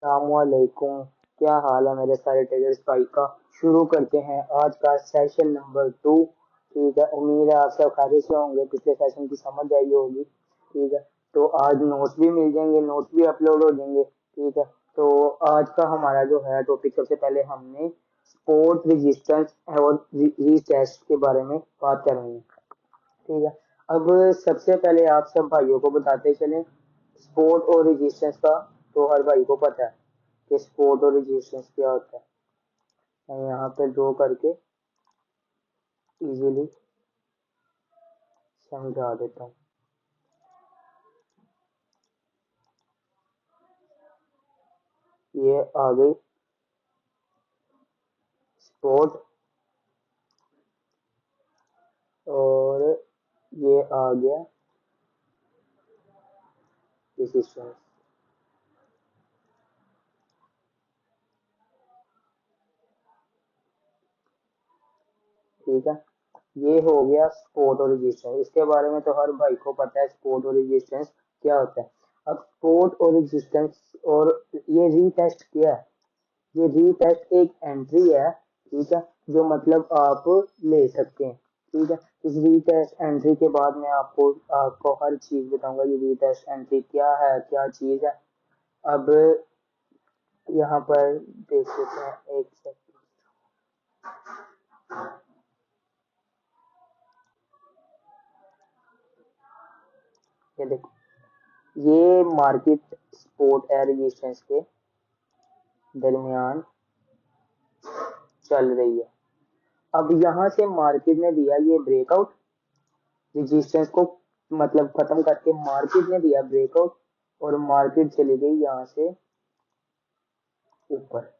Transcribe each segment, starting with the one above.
अस्सलामुअलैकुम। क्या हाल है मेरे सारे ट्रेडर्स भाई का। शुरू करते हैं आज का सेशन नंबर 2। ठीक है, उम्मीद है आप सब खैरियत से होंगे। पिछले सेशन की समझ आई होगी। ठीक है, तो आज नोट्स भी मिल जाएंगे, नोट्स भी अपलोड हो जाएंगे। ठीक है, तो आज का हमारा जो है टॉपिक, सबसे पहले हमने स्पोर्ट रेजिस्टेंस और रीटेस्ट के बारे में बात करेंगे। ठीक है, अब सबसे पहले आप सब भाइयों को बताते चलें स्पोर्ट और रेजिस्टेंस का। तो हर भाई को पता है कि स्पोर्ट और रेजिस्टेंस क्या होता है। मैं यहाँ पे ड्रॉ करके इजीली समझा देता हूँ। ये आ गई स्पोर्ट और ये आ गया रेजिस्टेंस। ठीक है, ये हो गया स्पोर्ट और रेजिस्टेंस। इसके बारे में तो हर भाई को पता है स्पोर्ट और रेजिस्टेंस क्या होता है। अब स्पोर्ट और रेजिस्टेंस और ये रीटेस्ट क्या है। ये रीटेस्ट एक एंट्री है। ठीक है, जो मतलब आप ले सकते हैं। ठीक है, इस रीटेस्ट एंट्री के बाद मैं आपको आपको हर चीज बताऊंगा। ये रीटेस्ट एंट्री क्या है, क्या चीज है। अब यहाँ पर देख लेते हैं, एक सेकंड। ये देखो, ये मार्केट स्पोर्ट एयर रेजिस्टेंस के दरमियान चल रही है। अब यहाँ से मार्केट ने दिया ये ब्रेकआउट, रेजिस्टेंस को मतलब खत्म करके मार्केट ने दिया ब्रेकआउट और मार्केट चली गई यहाँ से ऊपर।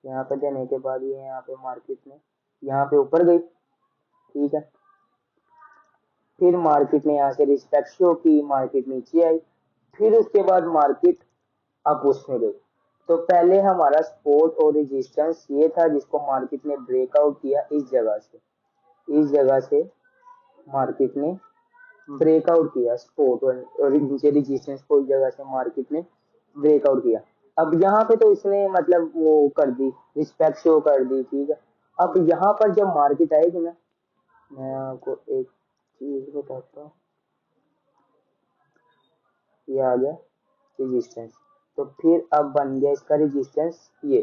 यहाँ पे देने के बाद ये यहाँ पे मार्केट में यहाँ पे ऊपर गई। ठीक है, फिर मार्केट ने यहाँ से रिस्पेक्ट शो की, मार्केट नीचे आई। फिर उसके बाद मार्केट अप उसमें गई। तो पहले हमारा सपोर्ट और रेजिस्टेंस ये था जिसको मार्केट ने ब्रेकआउट किया इस जगह से। इस जगह से मार्केट ने ब्रेकआउट किया सपोर्ट और नीचे रेजिस्टेंस को इस जगह से मार्केट ने ब्रेकआउट किया। अब यहाँ पे तो इसने मतलब वो कर दी, रिस्पेक्ट शो कर दी। ठीक है, अब यहाँ पर जब मार्केट आएगी ना, मैं आपको एक चीज बताता हूँ। ये आ गया रेजिस्टेंस। तो फिर अब बन गया इसका रेजिस्टेंस। ये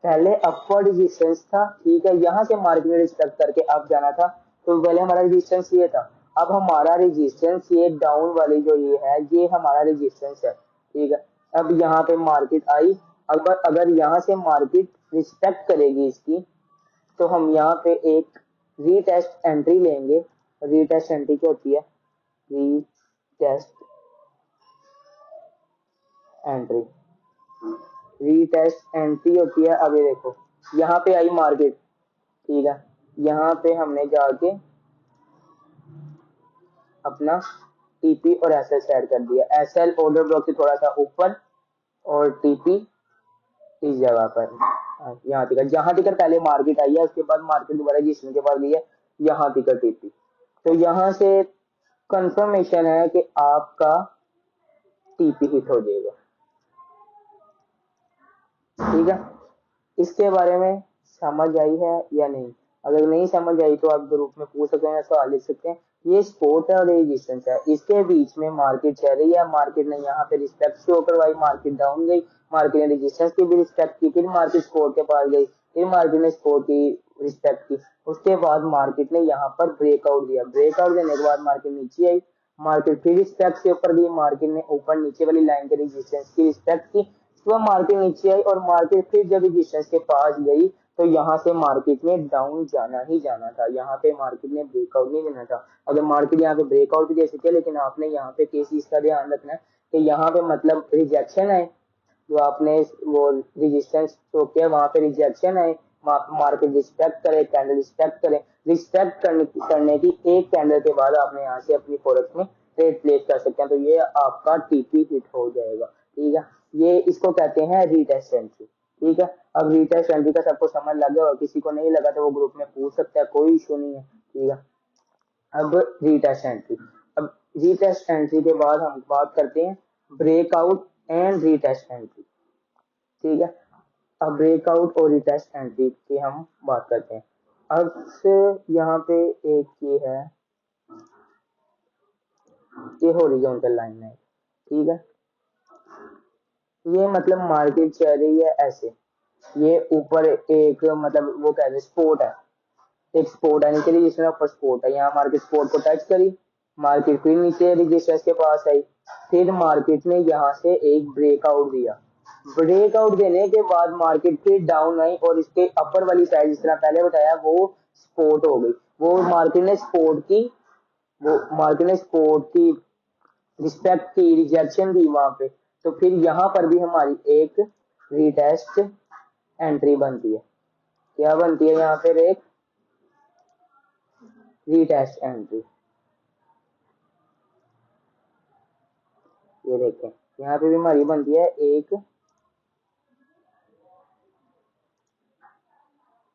पहले अपवर्ड रेजिस्टेंस था। ठीक है, यहाँ से मार्केट में रिस्पेक्ट करके अब जाना था। तो पहले हमारा रेजिस्टेंस ये था। अब हमारा रेजिस्टेंस ये डाउन वाली जो ये है, ये हमारा रेजिस्टेंस है। ठीक है, अब यहाँ पे मार्केट आई। अगर अगर यहाँ से मार्केट रिस्पेक्ट करेगी इसकी, तो हम यहाँ पे एक रीटेस्ट एंट्री लेंगे। रीटेस्ट एंट्री क्या होती है, रीटेस्ट एंट्री, रीटेस्ट एंट्री होती है। अभी देखो, यहाँ पे आई मार्केट। ठीक है, यहाँ पे हमने जाके अपना टीपी और एसएल ऐड कर दिया। एसएल ऑर्डर ब्लॉक से थोड़ा सा ऊपर और टीपी इस जगह पर। यहाँ टिकर, जहां टिकर पहले मार्केट आई है, उसके बाद मार्केट दोबारा जिसने के बाद लिया, यहाँ टिकर टीपी। तो यहाँ से कंफर्मेशन है कि आपका टीपी हिट हो जाएगा। ठीक है, इसके बारे में समझ आई है या नहीं। अगर नहीं समझ आई तो आप ग्रुप में पूछ सकते हैं, सवाल लिख सकते हैं। ये स्पोर्ट है और ये रेजिस्टेंस है, इसके बीच में मार्केट चल रही है। मार्केट ने यहाँ पे रिस्पेक्ट शो करवाई, मार्केट डाउन गई। मार्केट ने रेजिस्टेंस की भी रिस्पेक्ट की, फिर मार्केट स्पोर्ट के पास गई, फिर मार्केट ने स्पोर्ट की रिस्पेक्ट की। उसके बाद मार्केट ने यहाँ पर ब्रेकआउट दिया। ब्रेकआउट देने के बाद मार्केट नीचे आई। मार्केट फिर रिस्पेक्ट से ऊपर गई, मार्केट ने ऊपर नीचे वाली लाइन के रेजिस्टेंस की रिस्पेक्ट की। तो मार्केट नीचे आई और मार्केट फिर जब रेजिस्टेंस के पास गई, तो यहाँ से मार्केट में डाउन जाना ही जाना था। यहाँ पे मार्केट ने ब्रेकआउट नहीं देना था। अगर मार्केट यहाँ पे ब्रेकआउट भी दे सकती है, लेकिन आपने यहाँ पे केस इसका ध्यान रखना है कि यहाँ पे मतलब रिजेक्शन है। जो आपने वो रेजिस्टेंस शो किया, वहां पे रिजेक्शन है। मार्केट रिस्पेक्ट करे, कैंडल रिस्पेक्ट करे। रिस्पेक्ट करने की एक कैंडल के बाद आपने यहाँ से अपनी फॉरेक्स में ट्रेड प्लेस कर सकते हैं। तो ये आपका टीपी हिट हो जाएगा। ठीक है, ये इसको कहते हैं रीटेस्ट एंट्री। ठीक है, अब रीटेस्ट एंट्री का सबको समझ लग गया, और किसी को नहीं लगा तो वो ग्रुप में पूछ सकता है, कोई इशू नहीं है। ठीक है, अब रीटेस्ट एंट्री। अब रीटेस्ट एंट्री के बाद हम बात करते हैं ब्रेकआउट एंड रीटेस्ट एंट्री। ठीक है। अब ब्रेकआउट और रिटेस्ट एंट्री की हम बात करते हैं। अब से यहाँ पे एक ये है, ये हॉरिजॉन्टल लाइन है, ठीक है। ये मतलब मार्केट चल रही है ऐसे, ये ऊपर एक मतलब वो कहते हैं स्पोर्ट है, एक स्पोर्ट है नीचे रजिस्टर ऊपर स्पोर्ट है, यहाँ मार्केट स्पोर्ट को टच करी, मार्केट फिर नीचे रजिस्टर्स के पास आई, फिर मार्केट ने यहाँ से एक ब्रेकआउट दिया, ब्रेकआउट देने के बाद मार्केट फिर डाउन आई और इसके अपर वाली साइड जिस तरह पहले बताया वो सपोर्ट हो गई, वो मार्केट ने सपोर्ट की, वो मार्केट ने सपोर्ट की, रिस्पेक्ट की, रिजेक्शन दी वहां पे, तो फिर यहाँ पर भी हमारी एक रीटेस्ट एंट्री बनती है। क्या बनती है यहाँ पर? एक रीटेस्ट एंट्री। ये देखें यहाँ पे भी हमारी बनती है एक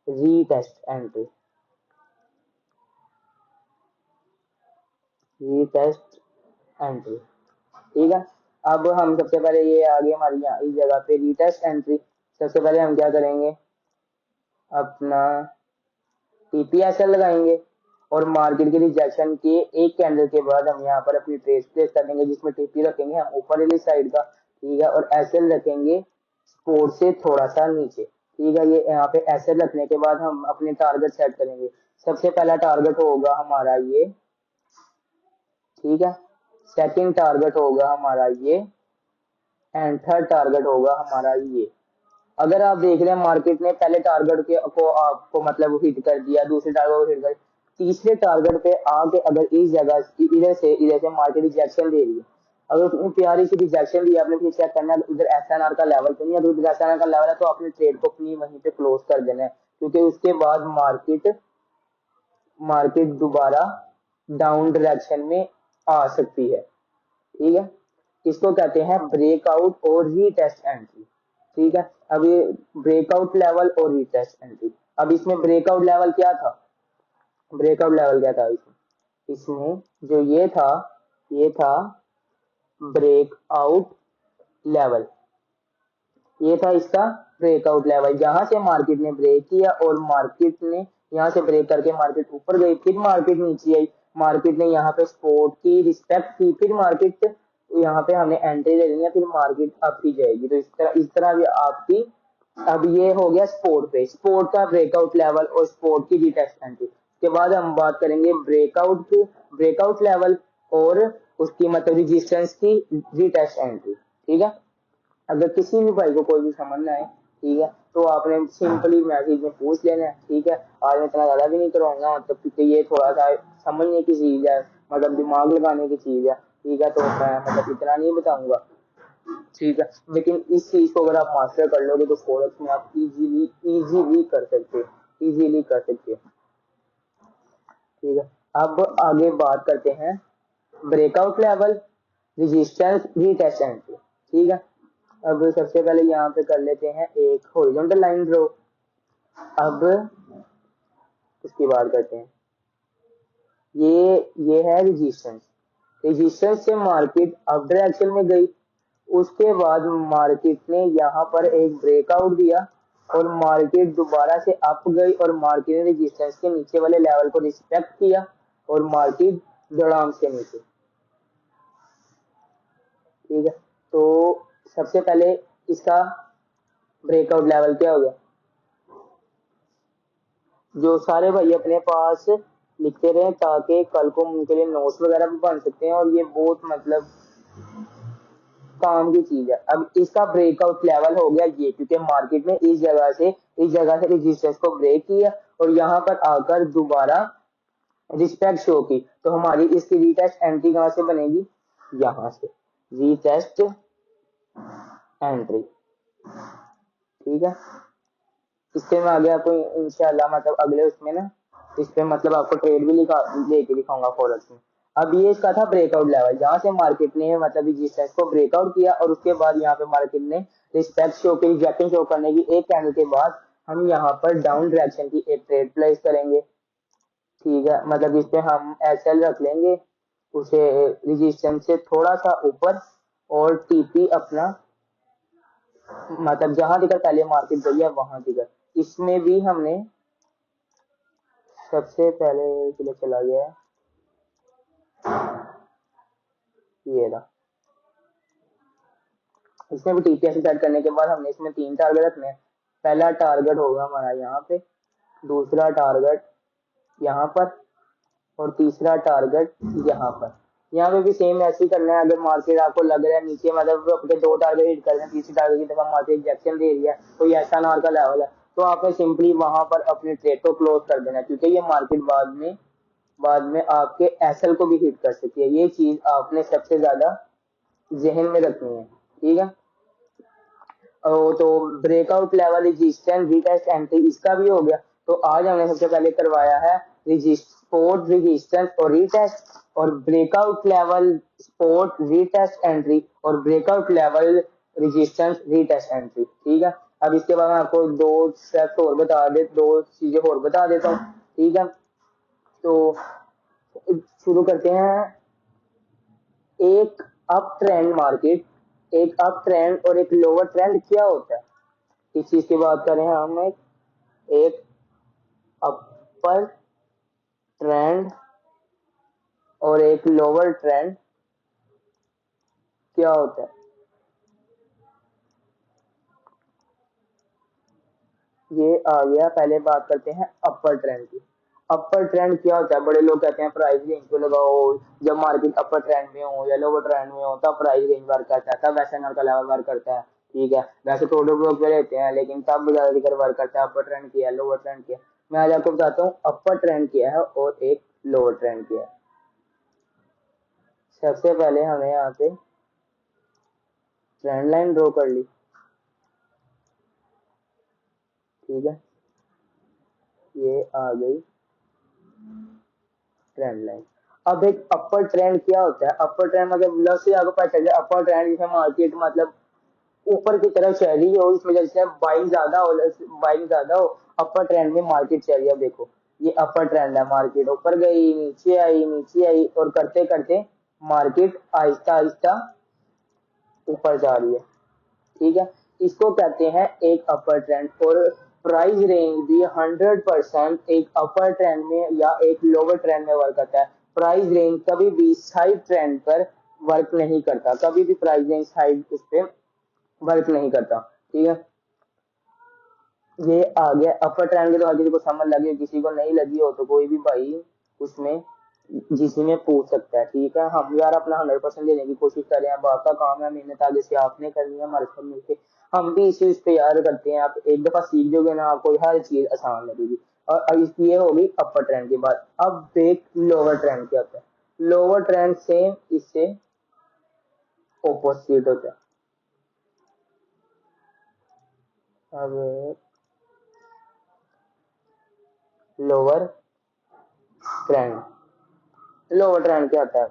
रीटेस्ट एंट्री, रीटेस्ट एंट्री, ठीक है। अब हम सबसे पहले ये आगे हमारी यहाँ इस जगह पे रीटेस्ट एंट्री, सबसे पहले हम क्या करेंगे, अपना टीपीएसएल लगाएंगे और मार्केट के रिजेक्शन के एक कैंडल के बाद हम यहाँ पर अपनी ट्रेड प्लेस कर देंगे, जिसमें टीपी रखेंगे हम ऊपर वाली साइड का, ठीक है, और एसएल रखेंगे सपोर्ट से थोड़ा सा नीचे, ठीक है। ये यहाँ पे एसएल रखने के बाद हम अपने टारगेट सेट करेंगे। सबसे पहला टारगेट होगा हमारा ये, ठीक है, सेकंड टारगेट होगा हमारा ये, एंड थर्ड टारगेट होगा हमारा ये। अगर आप देख रहे हैं मार्केट ने पहले टारगेट के को आपको मतलब हिट कर दिया, दूसरे टारगेट को हिट कर, तीसरे टारगेट पे आके अगर इस जगह इधर से मार्केट रिजेक्शन दे रही है, अगर उसने प्यारी सी रिजेक्शन दी, आपने फिर चेक करना है इधर एसएनआर का लेवल तो नहीं है, अगर इधर एसएनआर का लेवल है तो आपने ट्रेड को अपनी वहीं पे क्लोज कर देना है, क्योंकि उसके बाद मार्केट मार्केट दोबारा डाउन डायरेक्शन में आ सकती है, ठीक है। इसको कहते हैं ब्रेकआउट और रीटेस्ट एंट्री, ठीक है। अब ये ब्रेकआउट लेवल और रीटेस्ट एंट्री, अब इसमें ब्रेकआउट लेवल क्या था, ब्रेकआउट लेवल क्या था इसमें, इसमें जो ये था, ये था ब्रेकआउट लेवल, ये था इसका ब्रेकआउट लेवल, जहां से मार्केट ने ब्रेक किया और मार्केट ने यहाँ से ब्रेक करके मार्केट ऊपर गई, फिर मार्केट नीचे आई, मार्केट ने यहाँ पे सपोर्ट की, रिस्पेक्ट की, फिर मार्केट यहाँ पे हमने एंट्री ले ली है, फिर मार्केट अप ही जाएगी, तो इस तरह भी आपकी। अब ये हो गया स्पोर्ट पे, स्पोर्ट का ब्रेकआउट लेवल और स्पोर्ट की रिटेस्ट एंट्री। उसके बाद हम बात करेंगे ब्रेकआउट की, ब्रेकआउट लेवल और उसकी मतलब रेजिस्टेंस की रिटेस्ट एंट्री, ठीक है। अगर किसी भी भाई को कोई भी समझना है, ठीक है, तो आपने सिंपली मैसेज में पूछ लेना है, ठीक है। आज मैं इतना ज्यादा भी नहीं करवाऊंगा मतलब, क्योंकि ये थोड़ा सा समझने की चीज है, मतलब दिमाग लगाने की चीज है, ठीक है, तो मैं मतलब इतना नहीं बताऊंगा, ठीक है। लेकिन इस चीज को अगर आप मास्टर कर लोगे तो फॉरेक्स में आप इजीली इजीली कर सकते हो, इजीली कर सकते हो, ठीक है। अब आगे बात करते हैं breakout level, resistance, retest entry, ठीक है। अब सबसे पहले यहाँ पे कर लेते हैं एक हॉरिजॉन्टल लाइन ड्रॉ। अब इसकी बात करते हैं, ये है रेजिस्टेंस, रेजिस्टेंस से मार्केट अप डायरेक्शन में गई, उसके बाद मार्केट ने यहाँ पर एक ब्रेकआउट दिया और मार्केट दोबारा से अप गई और मार्केट ने रेजिस्टेंस के नीचे वाले लेवल को रिस्पेक्ट किया और मार्केट धड़ाम से नीचे, ठीक है। तो सबसे पहले इसका ब्रेकआउट लेवल क्या हो गया, जो सारे भाई अपने पास लिखते रहे ताकि कल को उनके लिए नोट्स वगैरह भी बन सकते हैं, और ये बहुत मतलब काम की चीज है। अब इसका ब्रेकआउट लेवल हो गया ये, क्योंकि मार्केट में इस जगह से रेजिस्टेंस को ब्रेक किया और यहाँ पर आकर दोबारा रिस्पेक्ट शो की, तो हमारी इसकी रीटेस्ट एंट्री कहाँ से बनेगी, यहाँ से रीटेस्ट एंट्री, ठीक है। इसके में आगे आपको इंशाल्लाह मतलब अगले उसमें ना इस पे मतलब आपको ट्रेड भी लेके दिखाऊंगा फॉरेक्स में। अब ये इसका था ब्रेकआउट लेवल, जहां से मार्केट ने मतलब रेजिस्टेंस को ब्रेकआउट किया और उसके बाद यहाँ पे मार्केट ने रिस्पेक्ट शो की, रिजेक्शन शो करने की एक कैंडल के बाद हम यहाँ पर डाउन डायरेक्शन की एक ट्रेड प्लेस करेंगे, ठीक है। मतलब इस पे हम एसएल रख लेंगे, उसे रेजिस्टेंस से थोड़ा सा ऊपर, और टीपी अपना मतलब जहां तक पहले मार्केट गई है वहां तक। इसमें भी हमने सबसे पहले के लिए चला गया है ये रहा। इसमें भी टीपीएस सेट करने के बाद हमने इसमें 3 टारगेट रखने हैं। पहला टारगेट होगा हमारा यहाँ पे, दूसरा टारगेट यहाँ पर, और तीसरा टारगेट यहाँ पर। यहाँ पे भी सेम ऐसे ही करना है। अगर मार्केट आपको लग रहा है नीचे, मतलब अपने 2 टारगेट हिट कर रहे हैं, तीसरी टारगेट की तरफ मार्केट रिजेक्शन दे रही है, कोई ऐसा नार का लेवल है, तो आपने सिंपली वहां पर अपने ट्रेड को क्लोज कर देना है, क्योंकि ये मार्केट बाद में आपके एसएल को भी हिट कर सकती है। ये चीज आपने सबसे ज्यादा जहन में रखनी है, ठीक है। तो breakout level, resistance, retest, entry, इसका भी हो गया। तो आज हमने सबसे पहले करवाया है सपोर्ट, रेजिस्टेंस और रीटेस्ट, और breakout level, support, retest, entry, और breakout level, resistance, retest, entry, ठीक है। अब इसके बाद मैं आपको 2 चीजें और बता देता हूँ, ठीक है। तो शुरू करते हैं। एक अप ट्रेंड मार्केट, एक अप ट्रेंड और एक लोअर ट्रेंड क्या होता है, इस चीज की बात करें हम। एक अपर ट्रेंड और एक लोअर ट्रेंड क्या होता है, ये आ गया। पहले बात करते हैं अपर ट्रेंड की। अपर ट्रेंड क्या होता है, बड़े लोग कहते हैं प्राइस रेंज को लगाओ, जब मार्केट अपर ट्रेंड में हो या लोअर ट्रेंड में हो तब प्राइस रेंज वर्क करता है, तब एसएनआर का लेवल वर्क करता है, ठीक है। वैसे तो ऑर्डर ब्लॉक पे रहते हैं, लेकिन तब ज्यादातर वर्क करता है। अपर ट्रेंड किया है, लोअर ट्रेंड किया है। मैं आज आपको बताता हूँ अपर ट्रेंड किया है और एक लोअर ट्रेंड किया है। सबसे पहले हमें यहाँ पे ट्रेंड लाइन ड्रॉ कर ली, ठीक है। ये आ गई ट्रेंड लाइन। अब एक अपर ट्रेंड क्या होता है, अपर ट्रेंड मतलब लव से आपको पता चल जाए। अपर ट्रेंड जिसे मार्केट मतलब ऊपर की तरफ चल रही हो, इसमें जैसे बाइंग ज्यादा हो, अपर ट्रेंड में मार्केट चल रही है। देखो ये अपर ट्रेंड है, मार्केट ऊपर गई, नीचे आई और करते करते मार्केट आहिस्ता आहिस्ता ऊपर जा रही है, ठीक है। इसको कहते हैं एक अपर ट्रेंड। और प्राइस रेंज भी 100% एक अपर ट्रेंड में या एक लोअर ट्रेंड में वर्क करता है। प्राइस रेंज कभी भी साइड ट्रेंड पर वर्क नहीं करता, कभी भी प्राइस रेंज साइड उस पे वर्क नहीं करता, ठीक है। ये आ गया अपर ट्रेंड के। तो हर किसी को समझ लगी हो, किसी को नहीं लगी हो तो कोई भी भाई उसमें जिसमें पूछ सकता है, ठीक है। हम यार अपना 100% देने की कोशिश कर रहे हैं, अब आपका काम है, मेहनत आगे से आपने करनी है, हमारे साथ मिलकर हम भी इस चीज पे यार करते हैं। आप एक दफा सीख दोगे ना, आपको हर चीज आसान लगेगी। और अब इसकी ये होगी अपर ट्रेंड के बाद। अब एक लोअर ट्रेंड क्या होता है, लोअर ट्रेंड सेम इससे ओपोजिट होता है। अब लोअर ट्रेंड, लोअर ट्रेंड क्या होता है,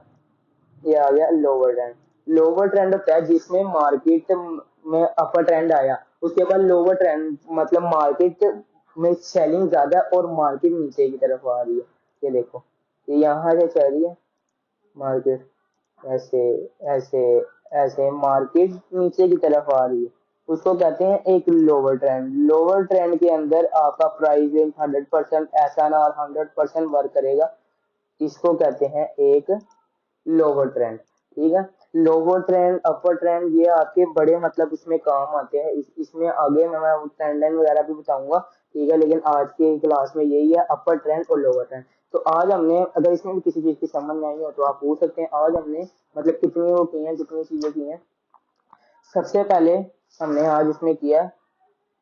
ये आ गया लोअर ट्रेंड। लोअर ट्रेंड होता है जिसमें मार्केट में अपर ट्रेंड आया, उसके बाद लोअर ट्रेंड मतलब मार्केट में सेलिंग ज्यादा और मार्केट नीचे की तरफ आ रही है। ये देखो, ये यहाँ से चल रही है मार्केट, ऐसे ऐसे ऐसे मार्केट नीचे की तरफ आ रही है, उसको कहते हैं एक लोअर ट्रेंड। लोअर ट्रेंड के अंदर आपका प्राइस रेंज 100% ऐसा ना और 100% वर्क करेगा, इसको कहते हैं एक लोअर ट्रेंड, ठीक है। लोअर ट्रेंड, अपर ट्रेंड, ये आपके बड़े मतलब इसमें काम आते हैं। इसमें आगे मैं ट्रेंड लाइन वगैरह भी बताऊंगा, ठीक है। लेकिन आज के क्लास में यही है, अपर ट्रेंड और लोअर ट्रेंड। तो आज हमने, अगर इसमें भी किसी चीज की समझ नहीं आई हो तो आप पूछ सकते हैं। आज हमने मतलब कितनी वो की हैं, कितनी चीजें की हैं। सबसे पहले हमने आज इसमें किया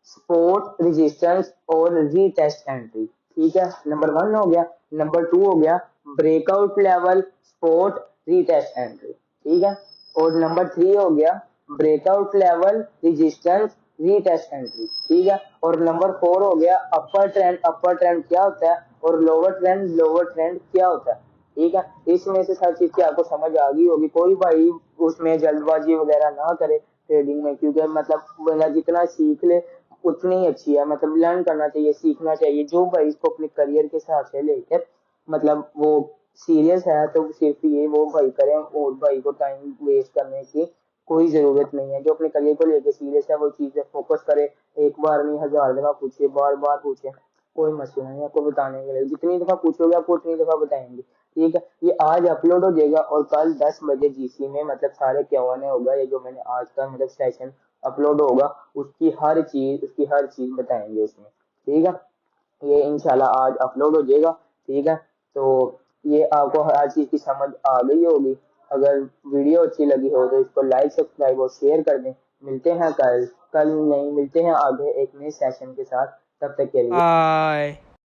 सपोर्ट, रेजिस्टेंस और रीटेस्ट एंट्री, ठीक है। नंबर 1 हो गया। नंबर 2 हो गया breakout level, support, retest entry, ठीक है। और नंबर 3 हो गया breakout level, resistance, retest entry, ठीक है। और नंबर 4 हो गया अपर ट्रेंड, अपर ट्रेंड क्या होता है, और लोअर ट्रेंड क्या होता है, ठीक है। इसमें से हर चीज की आपको समझ आ गई होगी। कोई भाई उसमें जल्दबाजी वगैरह ना करे ट्रेडिंग में, क्योंकि मतलब बंदा जितना सीख ले उतनी ही अच्छी है। मतलब लर्न करना चाहिए, सीखना चाहिए। जो भाई इसको अपने करियर के हिसाब से लेकर मतलब वो सीरियस है तो सिर्फ ये वो भाई करें, और भाई को टाइम वेस्ट करने की कोई जरूरत नहीं है। जो अपने करियर को लेके सीरियस है वो चीज पे फोकस करे। एक बार नहीं 1000 दफा पूछे, बार बार पूछे, कोई मसला नहीं आपको बताने के लिए। जितनी दफा पूछोगे आपको उतनी दफा बताएंगे। ठीक है, ये आज अपलोड हो जाएगा और कल 10 बजे जीसी में मतलब सारे क्या होने होगा, ये जो मैंने आज का मतलब सेशन अपलोड होगा उसकी हर चीज बताएंगे उसमें। ठीक है, ये इंशाल्लाह आज अपलोड हो जाएगा। ठीक है, तो ये आपको हर चीज की समझ आ गई होगी। अगर वीडियो अच्छी लगी हो तो इसको लाइक सब्सक्राइब और शेयर कर दें। मिलते हैं कल, कल नहीं मिलते हैं आगे एक नए सेशन के साथ। तब तक के लिए बाय।